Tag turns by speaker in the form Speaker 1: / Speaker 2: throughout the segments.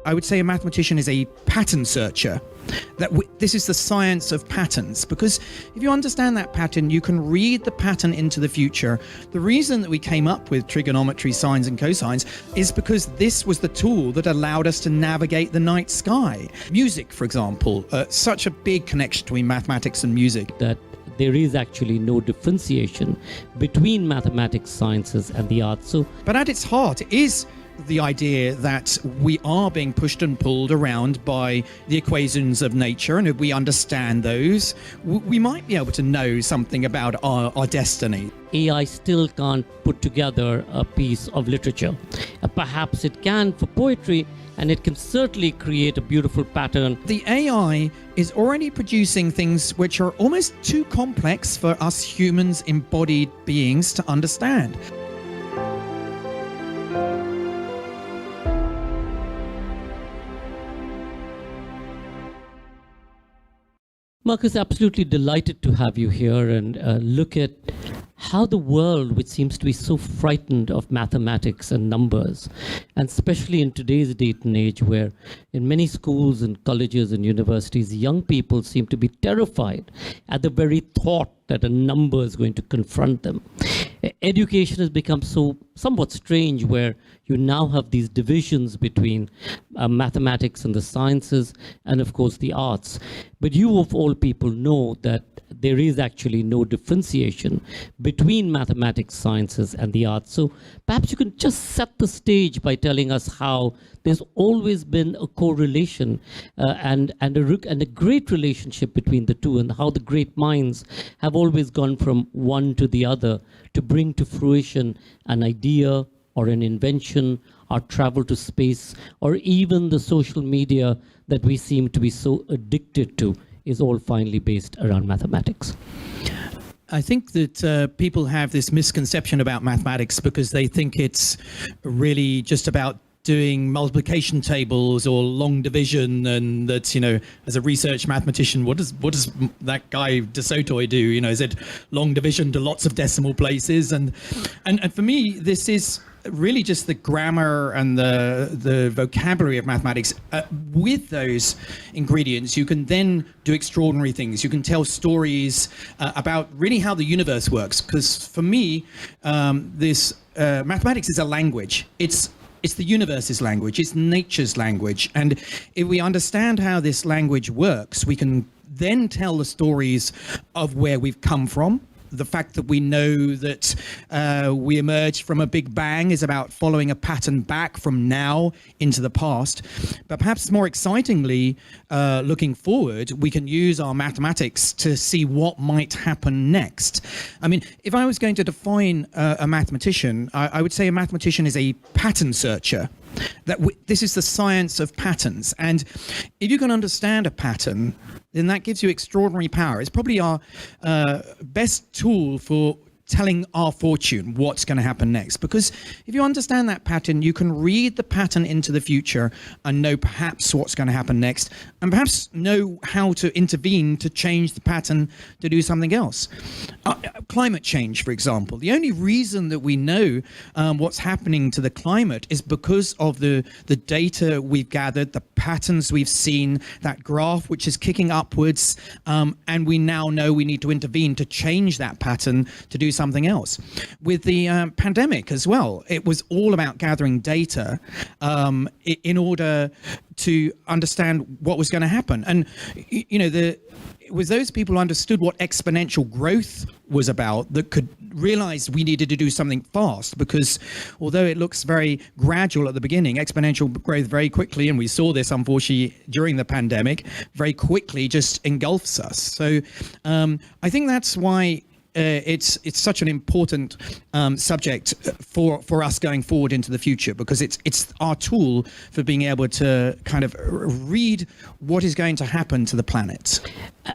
Speaker 1: I would say a mathematician is a pattern searcher. This is the science of patterns, because if you understand that pattern, you can read the pattern into the future. The reason that we came up with trigonometry, sines and cosines is because this was the tool that allowed us to navigate the night sky. Music, for example, such a big connection between mathematics and music.
Speaker 2: That there is actually no differentiation between mathematics, sciences and the arts.
Speaker 1: But at its heart, it is the idea that we are being pushed and pulled around by the equations of nature, and if we understand those, we might be able to know something about our destiny.
Speaker 2: AI still can't put together a piece of literature. Perhaps it can for poetry, and it can certainly create a beautiful pattern.
Speaker 1: The AI is already producing things which are almost too complex for us humans, embodied beings, to understand.
Speaker 2: Marcus, absolutely delighted to have you here and look at how the world, which seems to be so frightened of mathematics and numbers, and especially in today's date and age where in many schools and colleges and universities, young people seem to be terrified at the very thought that a number is going to confront them. Education has become so somewhat strange where you now have these divisions between mathematics and the sciences and of course the arts. But you of all people know that there is actually no differentiation between mathematics, sciences and the arts. So perhaps you can just set the stage by telling us how there's always been a correlation and a great relationship between the two, and how the great minds have always gone from one to the other to bring to fruition an idea or an invention, or travel to space, or even the social media that we seem to be so addicted to is all finally based around mathematics.
Speaker 1: I think that people have this misconception about mathematics because they think it's really just about doing multiplication tables or long division, and that's, you know, as a research mathematician, what does that guy du Sautoy do? You know, is it long division to lots of decimal places? And for me, this is really just the grammar and the vocabulary of mathematics. With those ingredients, you can then do extraordinary things. You can tell stories about really how the universe works. Because for me, mathematics is a language. It's the universe's language, it's nature's language. And if we understand how this language works, we can then tell the stories of where we've come from. The fact that we know that we emerged from a big bang is about following a pattern back from now into the past. But perhaps more excitingly, looking forward, we can use our mathematics to see what might happen next. I mean, if I was going to define a mathematician, I would say a mathematician is a pattern searcher. This is the science of patterns. And if you can understand a pattern, then that gives you extraordinary power. It's probably our best tool for telling our fortune, what's going to happen next. Because if you understand that pattern, you can read the pattern into the future and know perhaps what's going to happen next, and perhaps know how to intervene to change the pattern to do something else. Climate change, for example. The only reason that we know what's happening to the climate is because of the data we've gathered, the patterns we've seen, that graph which is kicking upwards, and we now know we need to intervene to change that pattern to do something else. With the pandemic as well, it was all about gathering data in order to understand what was going to happen. And you know, it was those people who understood what exponential growth was about that could realize we needed to do something fast, because although it looks very gradual at the beginning, exponential growth very quickly, and we saw this unfortunately during the pandemic, very quickly just engulfs us. So I think that's why it's such an important subject for us going forward into the future, because it's our tool for being able to kind of read what is going to happen to the planet.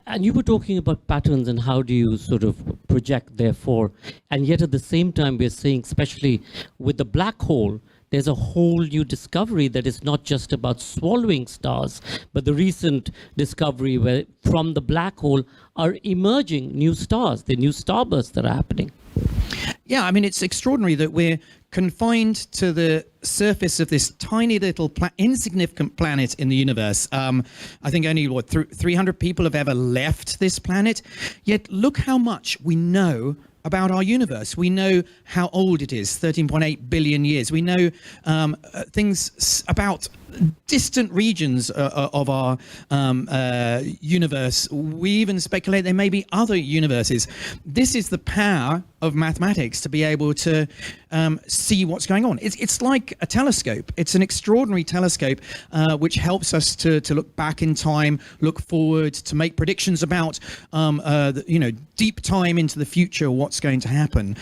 Speaker 2: And you were talking about patterns and how do you sort of project therefore, and yet at the same time we're saying, especially with the black hole, there's a whole new discovery that is not just about swallowing stars, but the recent discovery where from the black hole are emerging new stars, the new starbursts that are happening.
Speaker 1: Yeah, I mean, it's extraordinary that we're confined to the surface of this tiny little insignificant planet in the universe. I think only 300 people have ever left this planet. Yet look how much we know about our universe. We know how old it is, 13.8 billion years. We know things about distant regions of our universe. We even speculate there may be other universes. This is the power of mathematics, to be able to see what's going on. It's like a telescope. It's an extraordinary telescope which helps us to look back in time, look forward, to make predictions about deep time into the future, what's going to happen.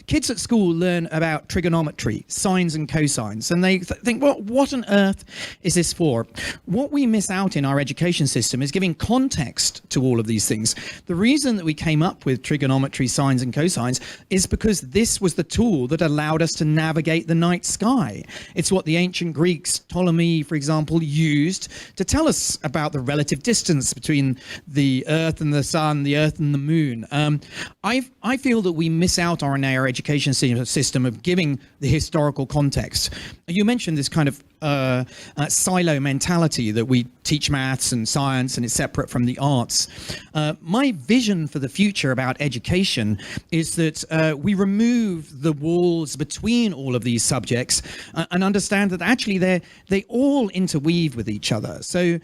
Speaker 1: Kids at school learn about trigonometry, sines and cosines, and they think, well, what on earth is this for? What we miss out in our education system is giving context to all of these things. The reason that we came up with trigonometry, sines and cosines is because this was the tool that allowed us to navigate the night sky. It's what the ancient Greeks, Ptolemy, for example, used to tell us about the relative distance between the Earth and the Sun, the Earth and the Moon. I feel that we miss out on our education system of giving the historical context. You mentioned this kind of silo mentality that we teach maths and science and it's separate from the arts. My vision for the future about education is that we remove the walls between all of these subjects and understand that actually they all interweave with each other. So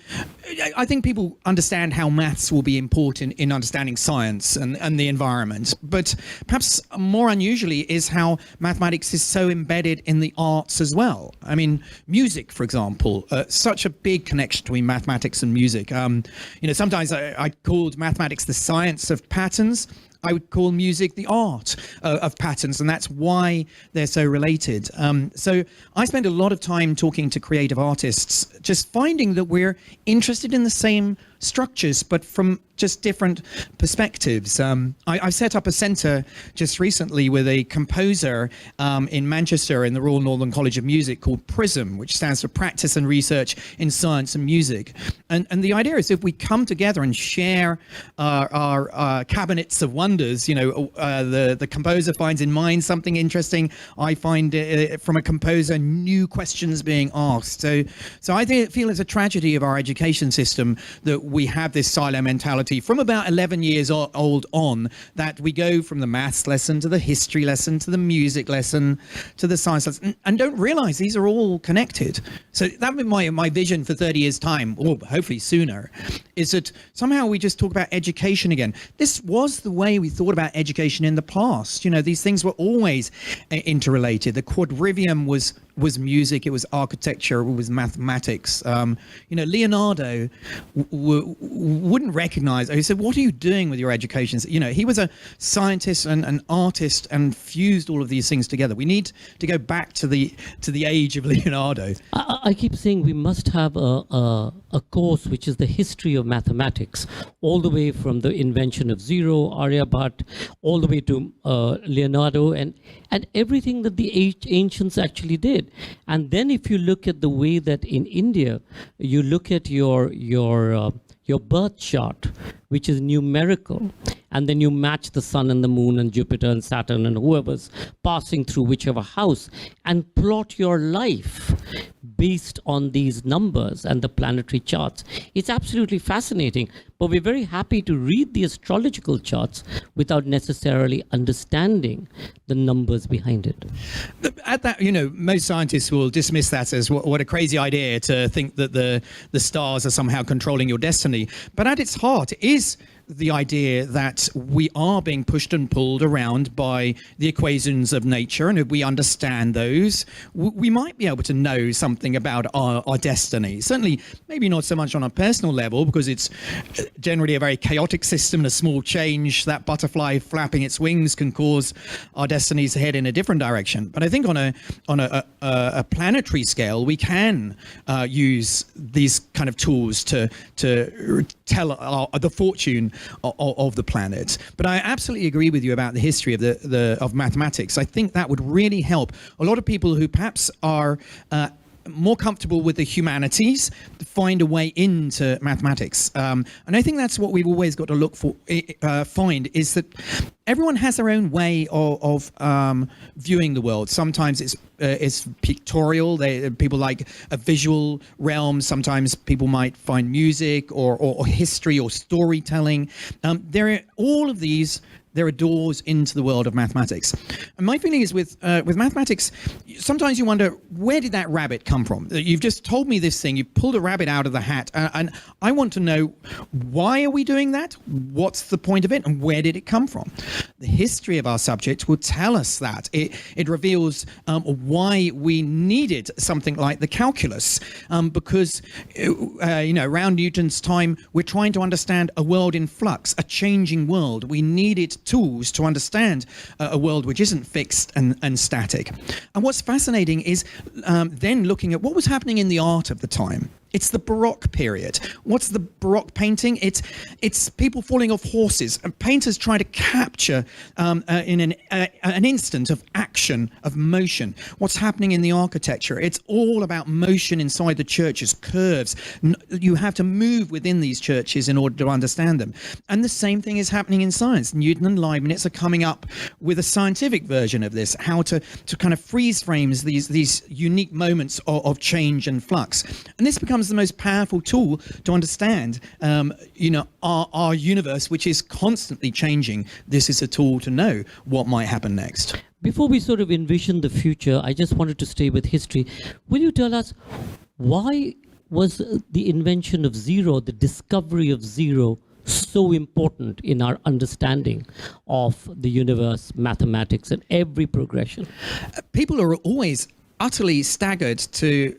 Speaker 1: I think people understand how maths will be important in understanding science and the environment, but perhaps more unusually is how mathematics is so embedded in the arts as well. I mean, music, for example, such a big connection between mathematics and music. Sometimes I called mathematics the science of patterns. I would call music the art of patterns, and that's why they're so related. So I spend a lot of time talking to creative artists, just finding that we're interested in the same structures, but from just different perspectives. I set up a centre just recently with a composer in Manchester in the Royal Northern College of Music called PRISM, which stands for Practice and Research in Science and Music. And the idea is if we come together and share our cabinets of wonders, the composer finds in mine something interesting, I find from a composer new questions being asked. So I feel it's a tragedy of our education system that we have this silo mentality from about 11 years old on, that we go from the maths lesson to the history lesson to the music lesson to the science lesson and don't realize these are all connected. So that would be my vision for 30 years time, or hopefully sooner, is that somehow we just talk about education again. This was the way we thought about education in the past. These things were always interrelated. The quadrivium was music, it was architecture, it was mathematics. Leonardo wouldn't recognize. He said, "What are you doing with your education?" He was a scientist and an artist and fused all of these things together. We need to go back to the age of Leonardo.
Speaker 2: I keep saying we must have a course which is the history of mathematics, all the way from the invention of zero, Aryabhat, all the way to Leonardo, and everything that the ancients actually did. And then if you look at the way that in India, you look at your birth chart, which is numerical, and then you match the sun and the moon and Jupiter and Saturn and whoever's passing through whichever house, and plot your life based on these numbers and the planetary charts. It's absolutely fascinating, but we're very happy to read the astrological charts without necessarily understanding the numbers behind it.
Speaker 1: At that, most scientists will dismiss that as what a crazy idea to think that the stars are somehow controlling your destiny. But at its heart is the idea that we are being pushed and pulled around by the equations of nature, and if we understand those, we might be able to know something about our destiny. Certainly, maybe not so much on a personal level, because it's generally a very chaotic system, and a small change, that butterfly flapping its wings, can cause our destinies to head in a different direction. But I think on a planetary scale, we can use these kind of tools to tell the fortune of the planet. But I absolutely agree with you about the history of mathematics. I think that would really help a lot of people who perhaps are more comfortable with the humanities find a way into mathematics. And I think that's what we've always got to look for, find, is that everyone has their own way of viewing the world. Sometimes it's pictorial. People like a visual realm. Sometimes people might find music or history or storytelling. All of these. There are doors into the world of mathematics. And my feeling is with mathematics, sometimes you wonder, where did that rabbit come from? You've just told me this thing, you pulled a rabbit out of the hat, and I want to know, why are we doing that? What's the point of it? And where did it come from? The history of our subject will tell us that. It reveals why we needed something like the calculus, because around Newton's time, we're trying to understand a world in flux, a changing world. We needed tools to understand a world which isn't fixed and static. And what's fascinating is then looking at what was happening in the art of the time. It's the Baroque period. What's the Baroque painting? It's people falling off horses, and painters try to capture in an instant of action, of motion, what's happening in the architecture. It's all about motion inside the churches, curves. You have to move within these churches in order to understand them. And the same thing is happening in science. Newton and Leibniz are coming up with a scientific version of this, how to kind of freeze frames these unique moments of change and flux. And this becomes the most powerful tool to understand our universe, which is constantly changing. This is a tool to know what might happen next.
Speaker 2: Before we sort of envision the future, I just wanted to stay with history. Will you tell us, why was the invention of zero, the discovery of zero, so important in our understanding of the universe, mathematics, and every progression?
Speaker 1: People are always utterly staggered to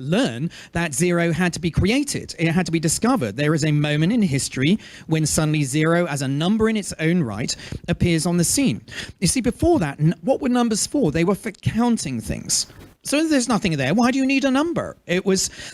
Speaker 1: learn that zero had to be created. It had to be discovered. There is a moment in history when suddenly zero, as a number in its own right, appears on the scene. You see, before that, what were numbers for? They were for counting things. So there's nothing there. Why do you need a number?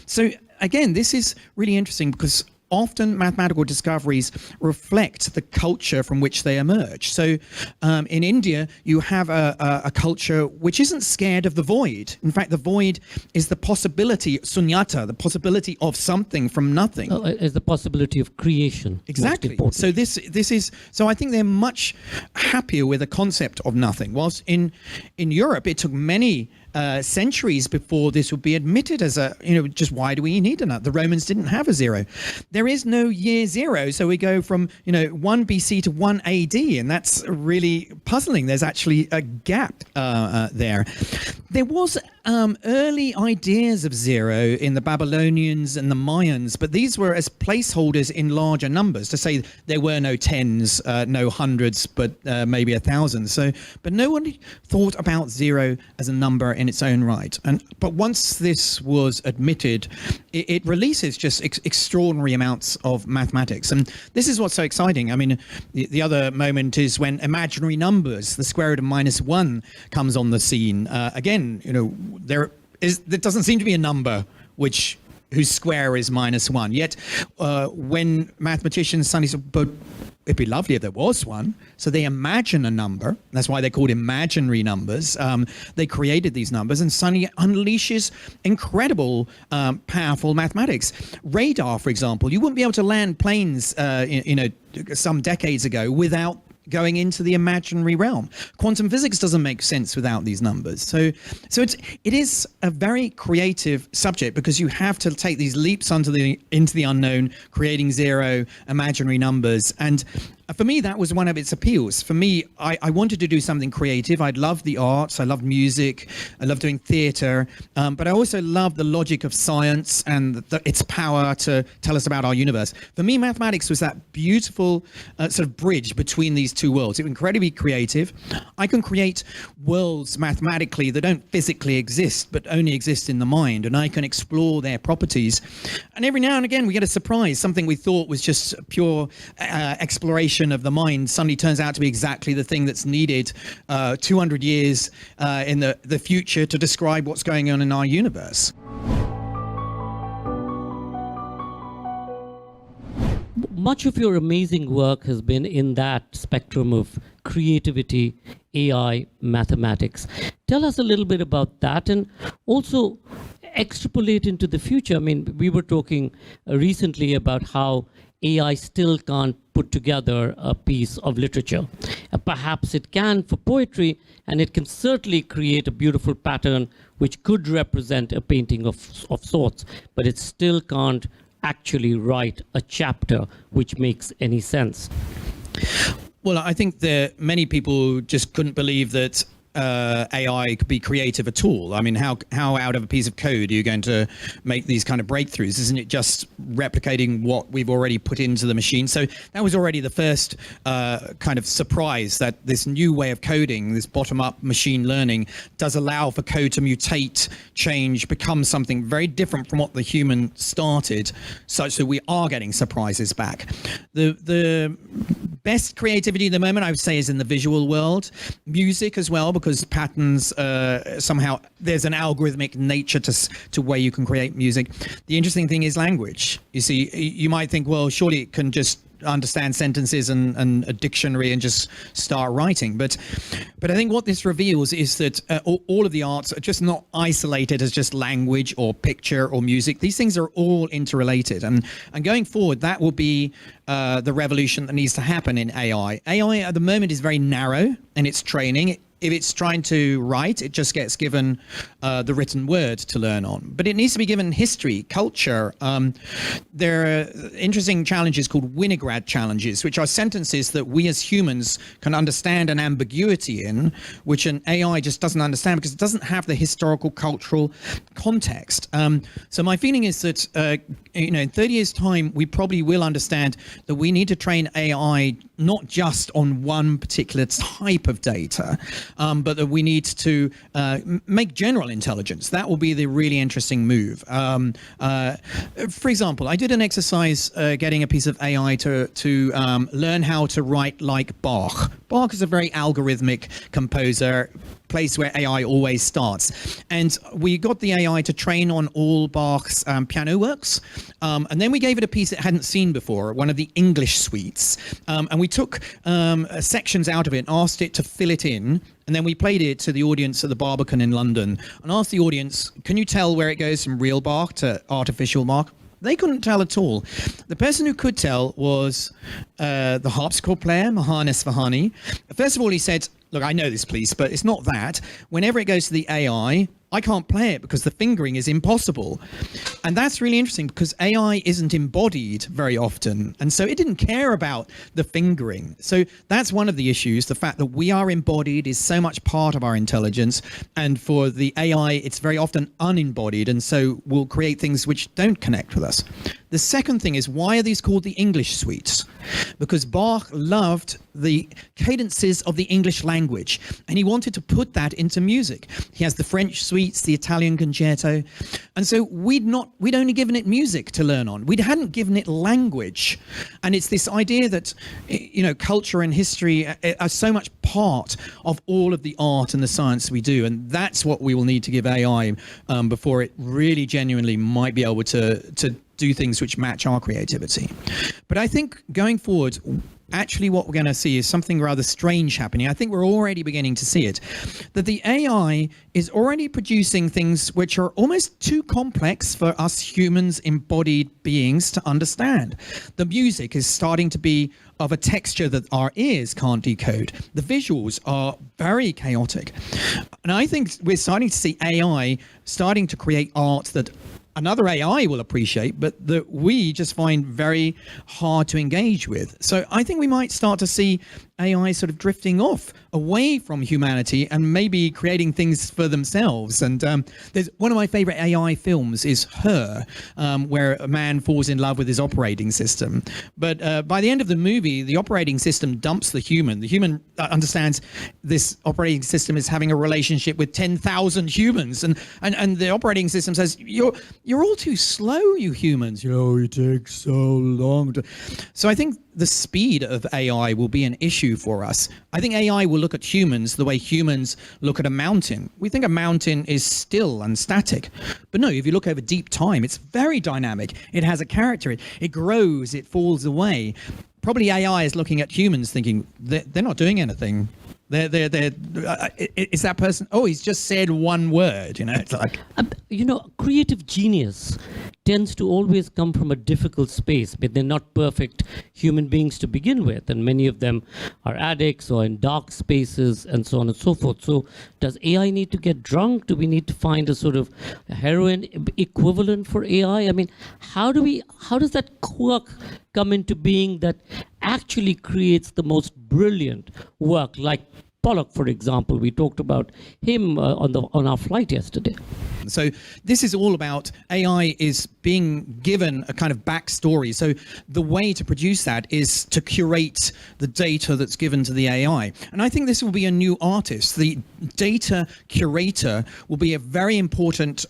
Speaker 1: So again, this is really interesting, because often mathematical discoveries reflect the culture from which they emerge. So in India, you have a culture which isn't scared of the void. In fact, the void is the possibility, sunyata, the possibility of something from nothing.
Speaker 2: Is the possibility of creation.
Speaker 1: Exactly. So this is, so I think they're much happier with the concept of nothing. Whilst in Europe, it took many centuries before this would be admitted as just why do we need another? The Romans didn't have a zero. There is no year zero, so we go from 1 BC to 1 AD, and that's really puzzling. There's actually a gap there. There was early ideas of zero in the Babylonians and the Mayans, but these were as placeholders in larger numbers to say there were no tens, no hundreds, but maybe 1,000. So, but no one thought about zero as a number in its own right. But once this was admitted, it releases just extraordinary amounts of mathematics. And this is what's so exciting. I mean, the other moment is when imaginary numbers, the square root of -1, comes on the scene. Again, there doesn't seem to be a number whose square is -1. Yet, when mathematicians suddenly said, but it'd be lovely if there was one. So they imagine a number. That's why they're called imaginary numbers. They created these numbers, and suddenly it unleashes incredible, powerful mathematics. Radar, for example, you wouldn't be able to land planes, some decades ago without going into the imaginary realm. Quantum physics doesn't make sense without these numbers. So it is a very creative subject, because you have to take these leaps into the unknown, creating zero, imaginary numbers. And for me, that was one of its appeals. For me, I wanted to do something creative. I loved the arts. I loved music. I loved doing theatre. But I also loved the logic of science and its power to tell us about our universe. For me, mathematics was that beautiful sort of bridge between these two worlds. It was incredibly creative. I can create worlds mathematically that don't physically exist, but only exist in the mind. And I can explore their properties. And every now and again, we get a surprise. Something we thought was just pure exploration of the mind suddenly turns out to be exactly the thing that's needed 200 years in the future to describe what's going on in our universe.
Speaker 2: Much of your amazing work has been in that spectrum of creativity AI mathematics. Tell us a little bit about that, and also extrapolate into the future. I mean, we were talking recently about how AI still can't put together a piece of literature. Perhaps it can for poetry, and it can certainly create a beautiful pattern which could represent a painting of sorts, but it still can't actually write a chapter which makes any sense.
Speaker 1: Well, I think that many people just couldn't believe that AI could be creative at all. I mean, how out of a piece of code are you going to make these kind of breakthroughs? Isn't it just replicating what we've already put into the machine? So that was already the first kind of surprise, that this new way of coding, this bottom-up machine learning, does allow for code to mutate, change, become something very different from what the human started, such that we are getting surprises back. The best creativity at the moment, I would say, is in the visual world. Music as well, because patterns, somehow there's an algorithmic nature to where you can create music. The interesting thing is language. You see, you might think, well, surely it can just understand sentences and a dictionary and just start writing. But I think what this reveals is that all of the arts are just not isolated as just language or picture or music. These things are all interrelated. And going forward, that will be the revolution that needs to happen in AI. AI at the moment is very narrow in its training. If it's trying to write, it just gets given the written word to learn on. But it needs to be given history, culture. There are interesting challenges called Winograd challenges, which are sentences that we as humans can understand an ambiguity in, which an AI just doesn't understand because it doesn't have the historical, cultural context. So my feeling is that in 30 years' time, we probably will understand that we need to train AI not just on one particular type of data, but that we need to make general intelligence. That will be the really interesting move. For example, I did an exercise getting a piece of AI to learn how to write like Bach. Bach is a very algorithmic composer, place where AI always starts. And we got the AI to train on all Bach's piano works. And then we gave it a piece it hadn't seen before, one of the English suites. And we took sections out of it and asked it to fill it in. And then we played it to the audience at the Barbican in London and asked the audience, can you tell where it goes from real Bach to artificial Bach? They couldn't tell at all. The person who could tell was the harpsichord player, Mahanis Vahani. First of all, he said, look, I know this piece, but it's not that. Whenever it goes to the AI, I can't play it because the fingering is impossible. And that's really interesting because AI isn't embodied very often. And so it didn't care about the fingering. So that's one of the issues. The fact that we are embodied is so much part of our intelligence. And for the AI, it's very often unembodied. And so we'll create things which don't connect with us. The second thing is, why are these called the English suites? Because Bach loved the cadences of the English language, and he wanted to put that into music. He has the French suites, the Italian concerto, and so we'd only given it music to learn on. We hadn't given it language, and it's this idea that culture and history are so much part of all of the art and the science we do, and that's what we will need to give AI before it really genuinely might be able to do things which match our creativity. But I think going forward, actually what we're going to see is something rather strange happening. I think we're already beginning to see it, that the AI is already producing things which are almost too complex for us humans, embodied beings, to understand. The music is starting to be of a texture that our ears can't decode. The visuals are very chaotic. And I think we're starting to see AI starting to create art that another AI will appreciate, but that we just find very hard to engage with. So I think we might start to see AI sort of drifting off away from humanity and maybe creating things for themselves. And there's one of my favorite AI films is Her, where a man falls in love with his operating system. But by the end of the movie, the operating system dumps the human. The human understands this operating system is having a relationship with 10,000 humans. And the operating system says, you're all too slow, you humans. You take so long. So I think the speed of AI will be an issue for us. I think AI will look at humans the way humans look at a mountain. We think a mountain is still and static. But no, if you look over deep time, it's very dynamic. It has a character. It grows, it falls away. Probably AI is looking at humans thinking, they're not doing anything. Is that person? Oh, he's just said one word. It's like
Speaker 2: Creative genius tends to always come from a difficult space, but they're not perfect human beings to begin with, and many of them are addicts or in dark spaces and so on and so forth. So does AI need to get drunk? Do we need to find a sort of heroin equivalent for AI? I mean, how does that quirk come into being that actually creates the most brilliant work, like Pollock, for example? We talked about him on our flight yesterday.
Speaker 1: So this is all about AI is being given a kind of backstory. So the way to produce that is to curate the data that's given to the AI. And I think this will be a new artist. The data curator will be a very important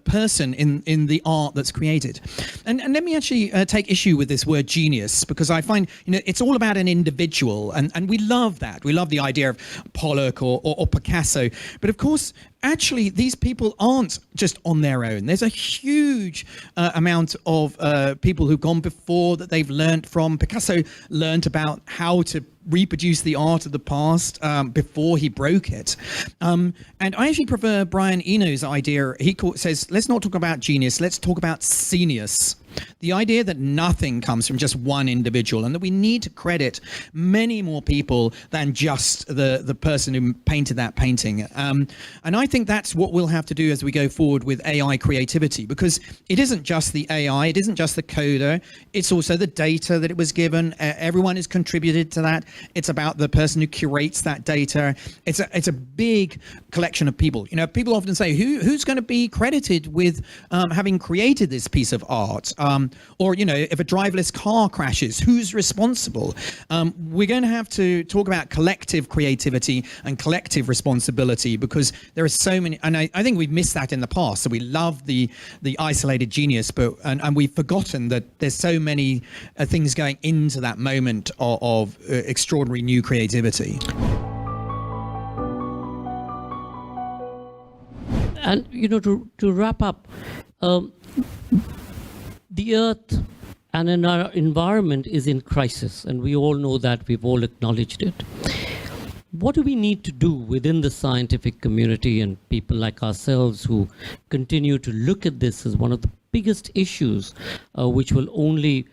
Speaker 1: person in the art that's created. And let me actually take issue with this word genius, because I find it's all about an individual, and we love that. We love the idea of Pollock or Picasso. But of course, actually, these people aren't just on their own. There's a huge amount of people who've gone before that they've learned from. Picasso learned about how to reproduce the art of the past before he broke it. And I actually prefer Brian Eno's idea. He says, let's not talk about genius, let's talk about genius. The idea that nothing comes from just one individual, and that we need to credit many more people than just the person who painted that painting. And I think that's what we'll have to do as we go forward with AI creativity, because it isn't just the AI, it isn't just the coder, it's also the data that it was given. Everyone has contributed to that. It's about the person who curates that data. It's a big collection of people. People often say, who's going to be credited with having created this piece of art? Or, if a driverless car crashes, who's responsible? We're going to have to talk about collective creativity and collective responsibility, because there are so many, and I think we've missed that in the past. So we love the isolated genius, and we've forgotten that there's so many things going into that moment of extraordinary new creativity.
Speaker 2: And, to wrap up, the Earth and in our environment is in crisis, and we all know that. We've all acknowledged it. What do we need to do within the scientific community and people like ourselves who continue to look at this as one of the biggest issues, which will only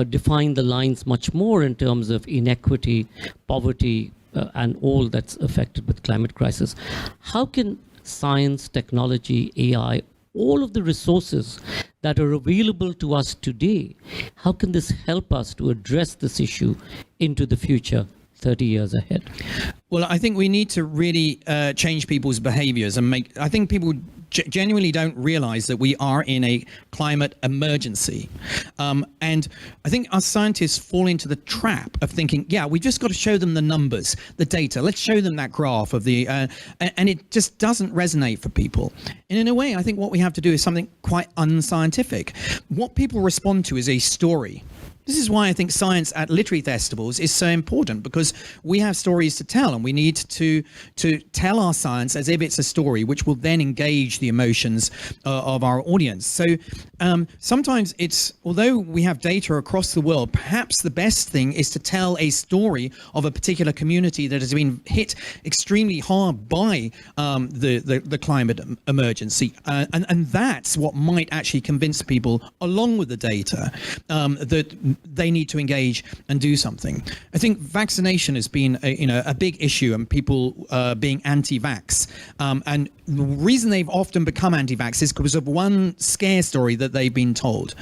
Speaker 2: define the lines much more in terms of inequity, poverty, and all that's affected with climate crisis? How can science, technology, AI, all of the resources that are available to us today, how can this help us to address this issue into the future, 30 years ahead?
Speaker 1: Well, I think we need to really change people's behaviors and I think people genuinely don't realize that we are in a climate emergency. And I think us scientists fall into the trap of thinking, we've just got to show them the numbers, the data. Let's show them that graph of the, and it just doesn't resonate for people. And in a way, I think what we have to do is something quite unscientific. What people respond to is a story. This is why I think science at literary festivals is so important, because we have stories to tell, and we need to tell our science as if it's a story, which will then engage the emotions of our audience. So sometimes although we have data across the world, perhaps the best thing is to tell a story of a particular community that has been hit extremely hard by the climate emergency. And that's what might actually convince people, along with the data, that they need to engage and do something. I think vaccination has been a big issue, and people being anti-vax. And the reason they've often become anti-vax is because of one scare story that they've been told.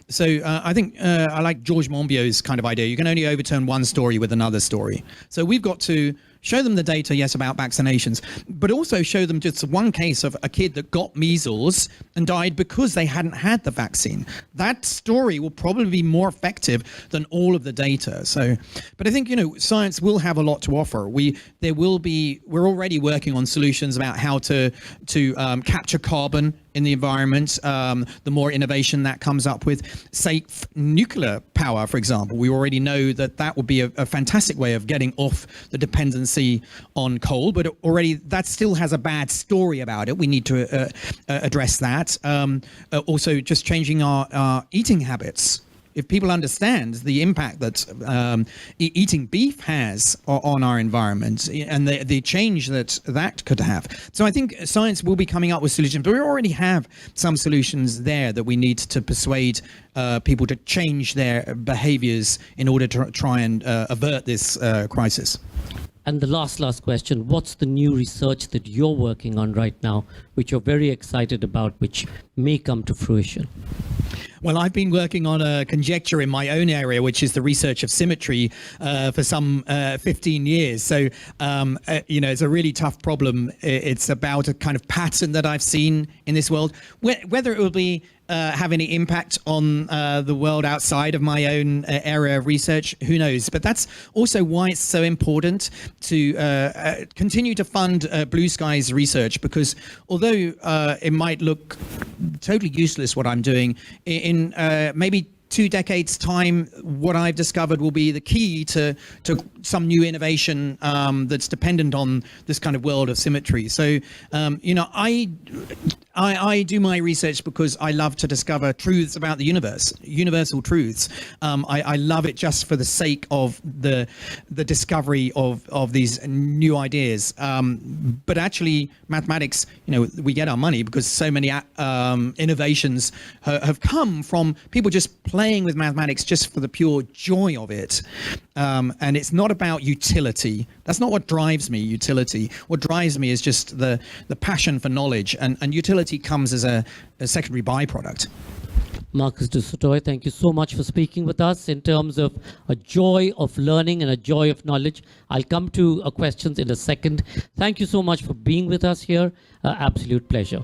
Speaker 1: So I think I like George Monbiot's kind of idea. You can only overturn one story with another story. So we've got to show them the data, yes, about vaccinations, but also show them just one case of a kid that got measles and died because they hadn't had the vaccine. That story will probably be more effective than all of the data. So, but I think, science will have a lot to offer. We're already working on solutions about how to capture carbon in the environment, the more innovation that comes up with. Safe nuclear power, for example. We already know that would be a fantastic way of getting off the dependency on coal, but already that still has a bad story about it. We need to address that. Also, just changing our eating habits. if people understand the impact that eating beef has on our environment and the change that could have. So I think science will be coming up with solutions, but we already have some solutions there that we need to persuade people to change their behaviors in order to try and avert this crisis.
Speaker 2: And the last question, what's the new research that you're working on right now, which you're very excited about, which may come to fruition?
Speaker 1: Well, I've been working on a conjecture in my own area, which is the research of symmetry, for some 15 years. So, it's a really tough problem. It's about a kind of pattern that I've seen in this world. Whether it will be have any impact on the world outside of my own area of research, who knows? But that's also why it's so important to continue to fund Blue Skies research, because although it might look totally useless what I'm doing, in maybe 2 decades time, what I've discovered will be the key to some new innovation that's dependent on this kind of world of symmetry. So, I do my research because I love to discover truths about the universe, universal truths. I love it just for the sake of the discovery of these new ideas. But actually, mathematics, we get our money because so many innovations have come from people just playing with mathematics just for the pure joy of it. And it's not about utility. That's not what drives me, utility. What drives me is just the passion for knowledge, and utility comes as a secondary byproduct.
Speaker 2: Marcus du Sautoy, thank you so much for speaking with us in terms of a joy of learning and a joy of knowledge. I'll come to questions in a second. Thank you so much for being with us here. Absolute pleasure.